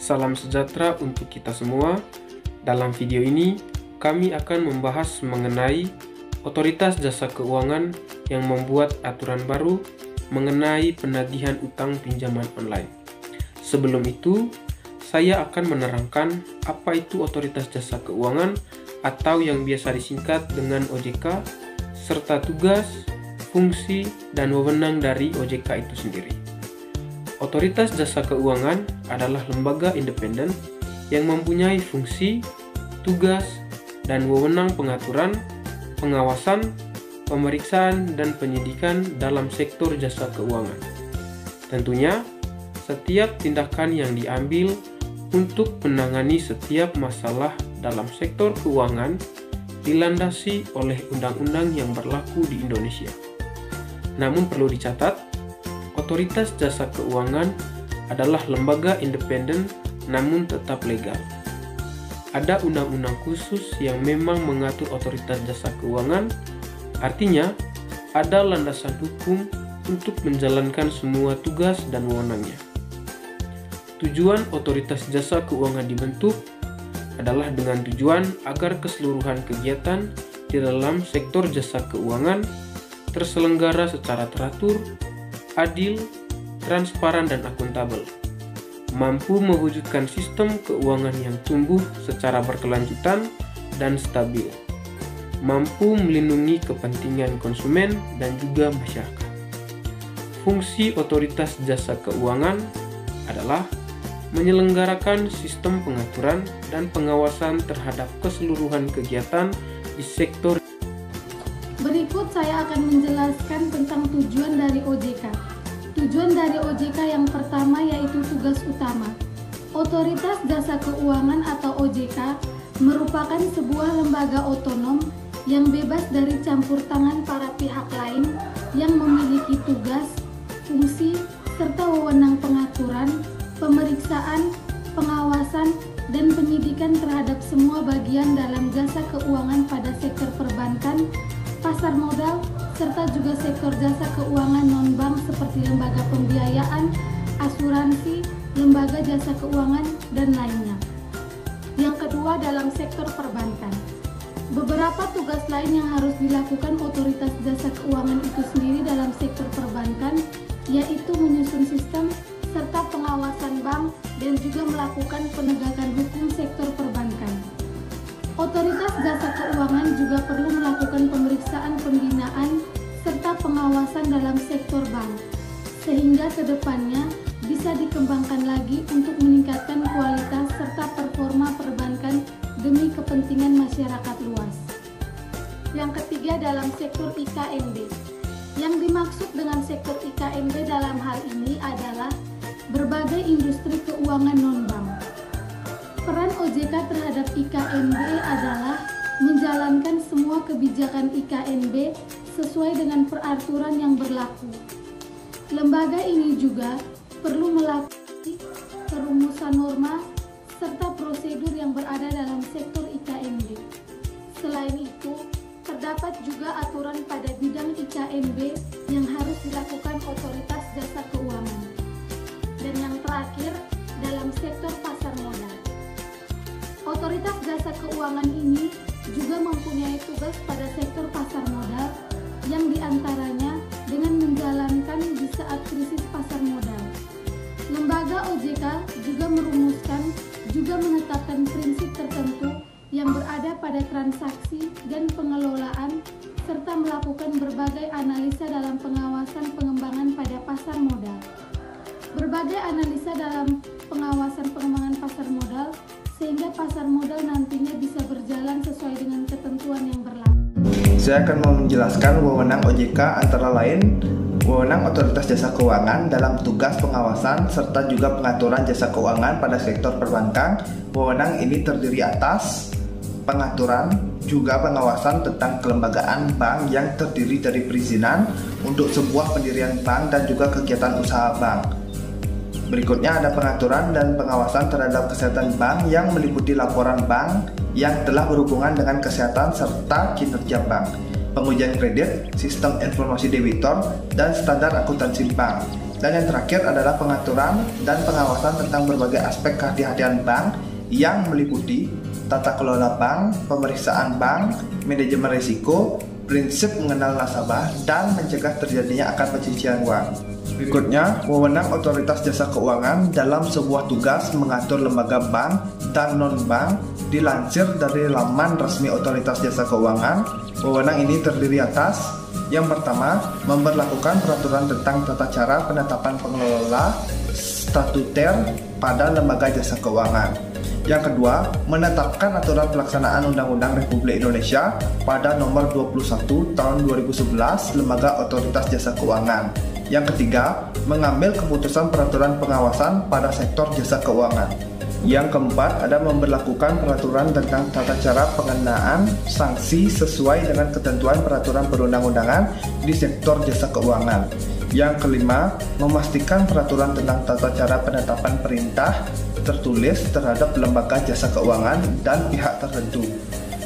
Salam sejahtera untuk kita semua. Dalam video ini, kami akan membahas mengenai Otoritas Jasa Keuangan yang membuat aturan baru mengenai penagihan utang pinjaman online. Sebelum itu, saya akan menerangkan apa itu Otoritas Jasa Keuangan atau yang biasa disingkat dengan OJK, serta tugas, fungsi, dan wewenang dari OJK itu sendiri. Otoritas Jasa Keuangan adalah lembaga independen yang mempunyai fungsi, tugas, dan wewenang pengaturan, pengawasan, pemeriksaan, dan penyidikan dalam sektor jasa keuangan. Tentunya, setiap tindakan yang diambil untuk menangani setiap masalah dalam sektor keuangan dilandasi oleh undang-undang yang berlaku di Indonesia. Namun perlu dicatat, Otoritas Jasa Keuangan adalah lembaga independen namun tetap legal. Ada undang-undang khusus yang memang mengatur Otoritas Jasa Keuangan, artinya ada landasan hukum untuk menjalankan semua tugas dan wewenangnya. Tujuan Otoritas Jasa Keuangan dibentuk adalah dengan tujuan agar keseluruhan kegiatan di dalam sektor jasa keuangan terselenggara secara teratur, adil, transparan, dan akuntabel, mampu mewujudkan sistem keuangan yang tumbuh secara berkelanjutan dan stabil, mampu melindungi kepentingan konsumen dan juga masyarakat. Fungsi Otoritas Jasa Keuangan adalah menyelenggarakan sistem pengaturan dan pengawasan terhadap keseluruhan kegiatan di sektor. Berikut saya akan menjelaskan tentang tujuan dari OJK. Tujuan dari OJK yang pertama yaitu tugas utama. Otoritas Jasa Keuangan atau OJK merupakan sebuah lembaga otonom yang bebas dari campur tangan para pihak lain yang memiliki tugas, fungsi, serta wewenang pengaturan, pemeriksaan, pengawasan, dan penyidikan terhadap semua bagian dalam jasa keuangan pada sektor perbankan, pasar modal, serta juga sektor jasa keuangan non-bank seperti lembaga pembiayaan, asuransi, lembaga jasa keuangan, dan lainnya. Yang kedua, dalam sektor perbankan. Beberapa tugas lain yang harus dilakukan Otoritas Jasa Keuangan itu sendiri dalam sektor perbankan, yaitu menyusun sistem serta pengawasan bank dan juga melakukan penegakan hukum sektor perbankan. Otoritas Jasa Keuangan juga perlu melakukan pemeriksaan pembinaan serta pengawasan dalam sektor bank, sehingga kedepannya bisa dikembangkan lagi untuk meningkatkan kualitas serta performa perbankan demi kepentingan masyarakat luas. Yang ketiga, dalam sektor IKNB. Yang dimaksud dengan sektor IKNB dalam hal ini adalah berbagai industri keuangan non-bank. Peran OJK terhadap IKNB adalah menjalankan semua kebijakan IKNB sesuai dengan peraturan yang berlaku. Lembaga ini juga perlu melakukan perumusan norma serta prosedur yang berada dalam sektor IKNB. Selain itu, terdapat juga aturan pada bidang IKNB yang harus dilakukan Otoritas Jasa Keuangan. Dan yang terakhir, dalam sektor pasar modal. Otoritas Jasa Keuangan ini juga mempunyai tugas pada sektor pasar modal yang diantaranya dengan menjalankan di saat krisis pasar modal. Lembaga OJK juga merumuskan, juga menetapkan prinsip tertentu yang berada pada transaksi dan pengelolaan serta melakukan berbagai analisa dalam pengawasan pengembangan pada pasar modal. Berbagai analisa dalam pengawasan pengembangan pasar modal sehingga pasar modal nantinya bisa berjalan sesuai dengan ketentuan yang berlaku. Saya akan menjelaskan wewenang OJK antara lain wewenang Otoritas Jasa Keuangan dalam tugas pengawasan serta juga pengaturan jasa keuangan pada sektor perbankan. Wewenang ini terdiri atas pengaturan juga pengawasan tentang kelembagaan bank yang terdiri dari perizinan untuk sebuah pendirian bank dan juga kegiatan usaha bank. Berikutnya ada pengaturan dan pengawasan terhadap kesehatan bank yang meliputi laporan bank yang telah berhubungan dengan kesehatan serta kinerja bank, pengujian kredit, sistem informasi debitor, dan standar akuntansi bank. Dan yang terakhir adalah pengaturan dan pengawasan tentang berbagai aspek kehati-hatian bank yang meliputi tata kelola bank, pemeriksaan bank, manajemen risiko, prinsip mengenal nasabah, dan mencegah terjadinya akad pencucian uang. Berikutnya, wewenang otoritas jasa keuangan dalam sebuah tugas mengatur lembaga bank dan non-bank. Dilansir dari laman resmi otoritas jasa keuangan, wewenang ini terdiri atas: yang pertama, memberlakukan peraturan tentang tata cara penetapan pengelola statuter pada lembaga jasa keuangan. Yang kedua, menetapkan aturan pelaksanaan Undang-Undang Republik Indonesia pada nomor 21 tahun 2011 Lembaga Otoritas Jasa Keuangan. Yang ketiga, mengambil keputusan peraturan pengawasan pada sektor jasa keuangan. Yang keempat, ada memberlakukan peraturan tentang tata cara pengenaan sanksi sesuai dengan ketentuan peraturan perundang-undangan di sektor jasa keuangan. Yang kelima, memastikan peraturan tentang tata cara penetapan perintah tertulis terhadap lembaga jasa keuangan dan pihak tertentu.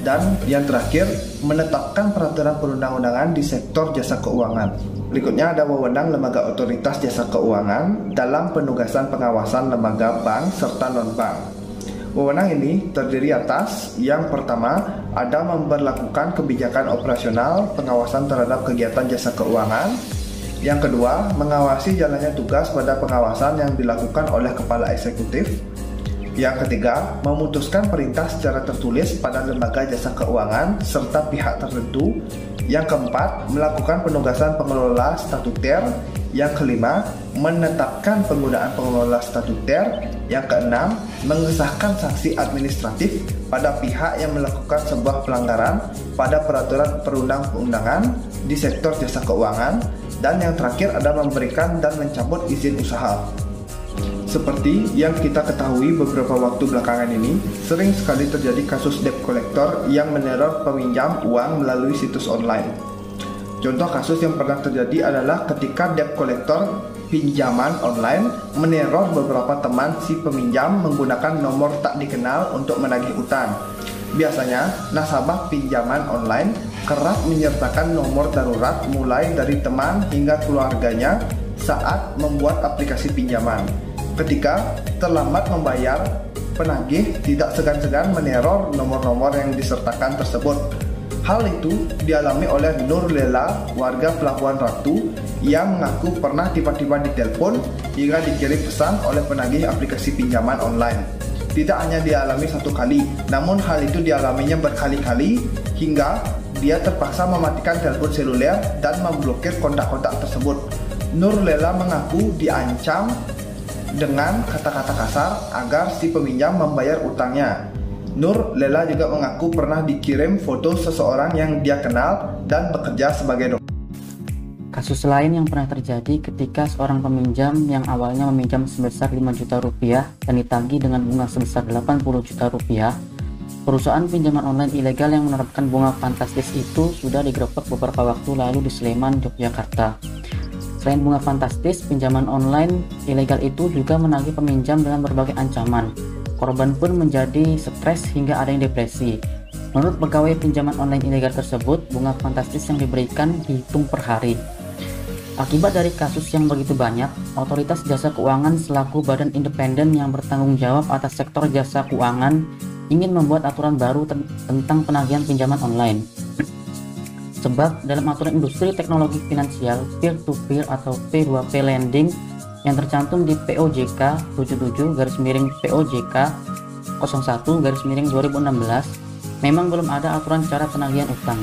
Dan yang terakhir, menetapkan peraturan perundang-undangan di sektor jasa keuangan. Berikutnya ada wewenang lembaga otoritas jasa keuangan dalam penugasan pengawasan lembaga bank serta non-bank. Wewenang ini terdiri atas: yang pertama, ada memberlakukan kebijakan operasional pengawasan terhadap kegiatan jasa keuangan. Yang kedua, mengawasi jalannya tugas pada pengawasan yang dilakukan oleh kepala eksekutif. Yang ketiga, memutuskan perintah secara tertulis pada lembaga jasa keuangan serta pihak tertentu. Yang keempat, melakukan penugasan pengelola statuter. Yang kelima, menetapkan penggunaan pengelola statuter. Yang keenam, mengesahkan sanksi administratif pada pihak yang melakukan sebuah pelanggaran pada peraturan perundang-undangan di sektor jasa keuangan. Dan yang terakhir ada memberikan dan mencabut izin usaha. Seperti yang kita ketahui beberapa waktu belakangan ini, sering sekali terjadi kasus debt collector yang meneror peminjam uang melalui situs online. Contoh kasus yang pernah terjadi adalah ketika debt collector pinjaman online meneror beberapa teman si peminjam menggunakan nomor tak dikenal untuk menagih utang. Biasanya, nasabah pinjaman online kerap menyertakan nomor darurat mulai dari teman hingga keluarganya saat membuat aplikasi pinjaman. Ketika terlambat membayar, penagih tidak segan-segan meneror nomor-nomor yang disertakan tersebut. Hal itu dialami oleh Nur Lela, warga Pelabuhan Ratu, yang mengaku pernah tiba-tiba ditelepon hingga dikirim pesan oleh penagih aplikasi pinjaman online. Tidak hanya dialami satu kali, namun hal itu dialaminya berkali-kali hingga dia terpaksa mematikan telepon seluler dan memblokir kontak-kontak tersebut. Nur Lela mengaku diancam dengan kata-kata kasar agar si peminjam membayar utangnya. Nur Lela juga mengaku pernah dikirim foto seseorang yang dia kenal dan bekerja sebagai dokter. Kasus lain yang pernah terjadi ketika seorang peminjam yang awalnya meminjam sebesar 5 juta rupiah dan ditagih dengan bunga sebesar 80 juta rupiah. Perusahaan pinjaman online ilegal yang menerapkan bunga fantastis itu sudah digerebek beberapa waktu lalu di Sleman, Yogyakarta. Selain bunga fantastis, pinjaman online ilegal itu juga menagih peminjam dengan berbagai ancaman. Korban pun menjadi stres hingga ada yang depresi. Menurut pegawai pinjaman online ilegal tersebut, bunga fantastis yang diberikan dihitung per hari. Akibat dari kasus yang begitu banyak, Otoritas Jasa Keuangan selaku badan independen yang bertanggung jawab atas sektor jasa keuangan ingin membuat aturan baru tentang penagihan pinjaman online. Sebab dalam aturan industri teknologi finansial peer-to-peer atau P2P lending yang tercantum di POJK 77/POJK 01/2016 memang belum ada aturan cara penagihan utang.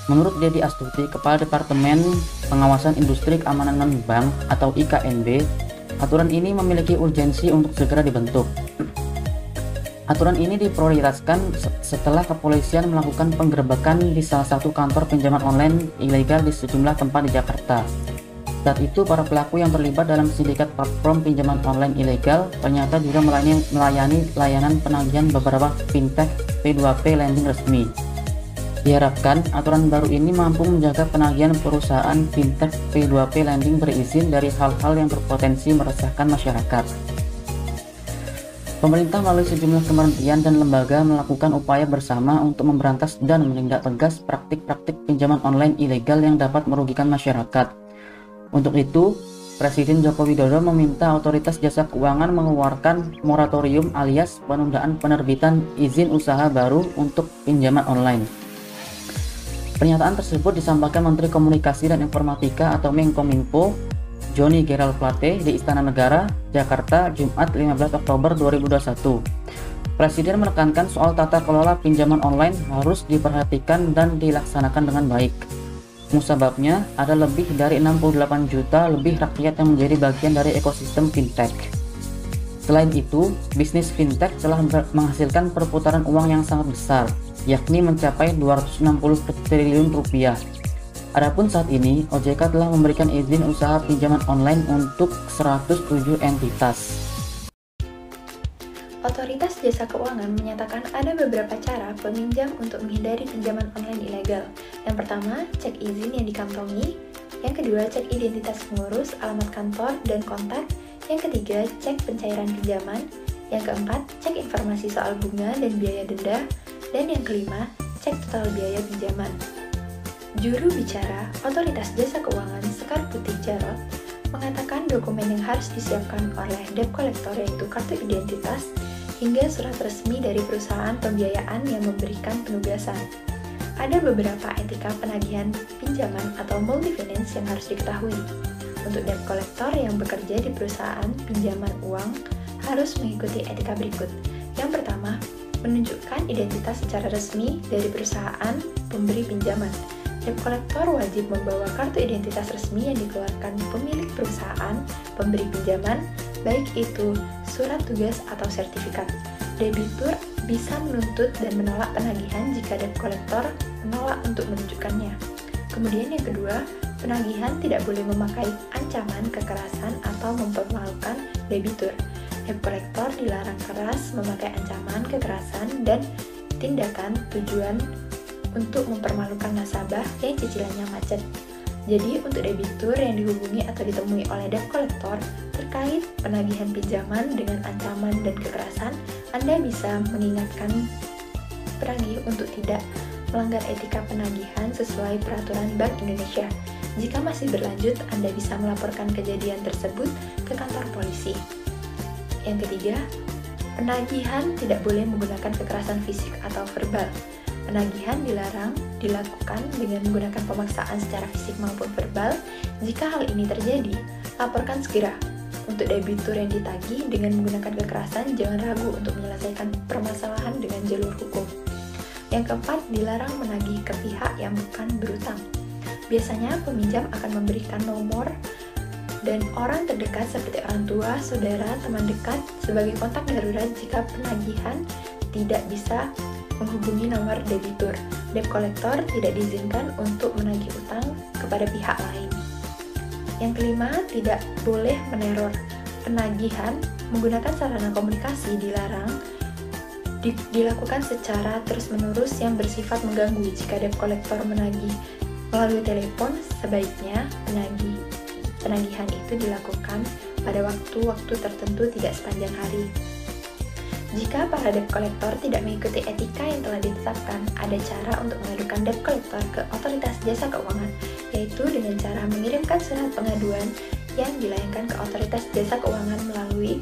Menurut Dedi Astuti, Kepala Departemen Pengawasan Industri Keamanan Non-Bank atau IKNB, aturan ini memiliki urgensi untuk segera dibentuk. Aturan ini diprioritaskan setelah kepolisian melakukan penggerebekan di salah satu kantor pinjaman online ilegal di sejumlah tempat di Jakarta. Saat itu, para pelaku yang terlibat dalam sindikat platform pinjaman online ilegal ternyata juga melayani layanan penagihan beberapa fintech P2P lending resmi. Diharapkan aturan baru ini mampu menjaga penagihan perusahaan fintech P2P lending berizin dari hal-hal yang berpotensi meresahkan masyarakat. Pemerintah melalui sejumlah kementerian dan lembaga melakukan upaya bersama untuk memberantas dan menindak tegas praktik-praktik pinjaman online ilegal yang dapat merugikan masyarakat. Untuk itu, Presiden Joko Widodo meminta otoritas jasa keuangan mengeluarkan moratorium alias penundaan penerbitan izin usaha baru untuk pinjaman online. Pernyataan tersebut disampaikan Menteri Komunikasi dan Informatika atau Menkominfo Johnny Gerald Plate di Istana Negara, Jakarta, Jumat 15 Oktober 2021. Presiden menekankan soal tata kelola pinjaman online harus diperhatikan dan dilaksanakan dengan baik. Musababnya, ada lebih dari 68 juta lebih rakyat yang menjadi bagian dari ekosistem fintech. Selain itu, bisnis fintech telah menghasilkan perputaran uang yang sangat besar, yakni mencapai 260 triliun rupiah. Adapun saat ini, OJK telah memberikan izin usaha pinjaman online untuk 107 entitas. Otoritas Jasa Keuangan menyatakan ada beberapa cara peminjam untuk menghindari pinjaman online ilegal. Yang pertama, cek izin yang dikantongi. Yang kedua, cek identitas pengurus, alamat kantor, dan kontak. Yang ketiga, cek pencairan pinjaman. Yang keempat, cek informasi soal bunga dan biaya denda. Dan yang kelima, cek total biaya pinjaman. Juru bicara Otoritas Jasa Keuangan Sekar Putih Jarot mengatakan dokumen yang harus disiapkan oleh debt collector yaitu kartu identitas hingga surat resmi dari perusahaan pembiayaan yang memberikan penugasan. Ada beberapa etika penagihan pinjaman atau multifinance yang harus diketahui. Untuk debt collector yang bekerja di perusahaan pinjaman uang harus mengikuti etika berikut. Yang pertama, menunjukkan identitas secara resmi dari perusahaan pemberi pinjaman. Debt collector wajib membawa kartu identitas resmi yang dikeluarkan pemilik perusahaan pemberi pinjaman, baik itu surat tugas atau sertifikat. Debitur bisa menuntut dan menolak penagihan jika debt collector menolak untuk menunjukkannya. Kemudian yang kedua, penagihan tidak boleh memakai ancaman, kekerasan, atau mempermalukan debitur. Debt collector dilarang keras memakai ancaman, kekerasan, dan tindakan tujuan untuk mempermalukan nasabah yang cicilannya macet. Jadi, untuk debitur yang dihubungi atau ditemui oleh debt collector terkait penagihan pinjaman dengan ancaman dan kekerasan, Anda bisa mengingatkan penagih untuk tidak melanggar etika penagihan sesuai peraturan Bank Indonesia. Jika masih berlanjut, Anda bisa melaporkan kejadian tersebut ke kantor polisi. Yang ketiga, penagihan tidak boleh menggunakan kekerasan fisik atau verbal. Penagihan dilarang dilakukan dengan menggunakan pemaksaan secara fisik maupun verbal. Jika hal ini terjadi, laporkan segera. Untuk debitur yang ditagih dengan menggunakan kekerasan, jangan ragu untuk menyelesaikan permasalahan dengan jalur hukum. Yang keempat, dilarang menagih ke pihak yang bukan berutang. Biasanya peminjam akan memberikan nomor dan orang terdekat seperti orang tua, saudara, teman dekat sebagai kontak darurat jika penagihan tidak bisa menghubungi nomor debitur. Debt collector tidak diizinkan untuk menagih utang kepada pihak lain. Yang kelima, tidak boleh meneror. Penagihan menggunakan sarana komunikasi dilarang dilakukan secara terus-menerus yang bersifat mengganggu. Jika debt collector menagih melalui telepon, sebaiknya penagihan itu dilakukan pada waktu-waktu tertentu, tidak sepanjang hari. Jika para debt collector tidak mengikuti etika yang telah ditetapkan, ada cara untuk mengadukan debt collector ke Otoritas Jasa Keuangan, yaitu dengan cara mengirimkan surat pengaduan yang dilayangkan ke Otoritas Jasa Keuangan melalui